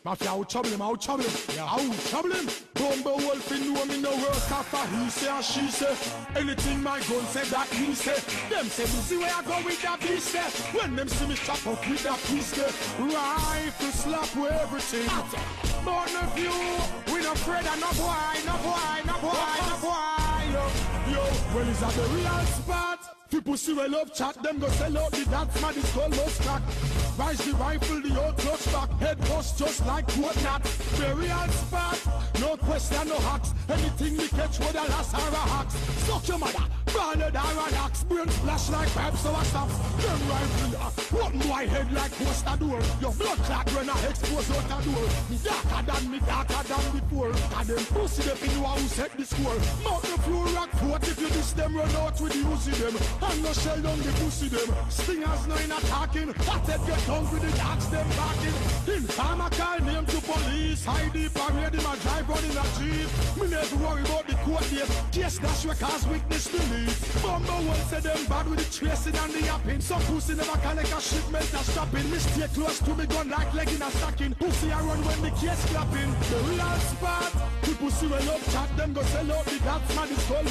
Mafia out trouble him, out trouble him, out trouble him. Bumble wolf in know me no work after he say and she say. Anything my gun say that he say. Them say me see where I go with that beast there. When them see me chop up with that piece there. Rifle slap with everything. Born of you, we no afraid of no boy, no boy, no boy, no boy. Yo, well is that the real spot? People see we love chat, them go sell out the dance man, it's called lost crack. Rise the rifle, the old clutch back, head bust just like whatnot. The real spot, no question, no hacks. Anything we catch with a lass or a hacks. Suck your mother, ballad or an axe. Brain splash like pipes so I stop. Them rifle, open my head like poster door. Your blood clot when I expose out the door. Me darker than before. And them pussy them in who set the score. Mount the floor rock fort if you diss them, run out with the Uzi them. And no shell down the pussy them. Stingers no in attacking. That head get down with the dogs them backing. In farmer call name to police. Hide the parade him a drive on in a jeep. Me never worry about the court date. Case dash we cause witness believe. Bumble will say them bad with the tracing and the yapping. Some pussy never collect a shipment a stopping. Me stay close to me gun like leg in a stacking. Pussy I run when the case clapping. The real spot. People see we love chat them go sell out the dogs man is called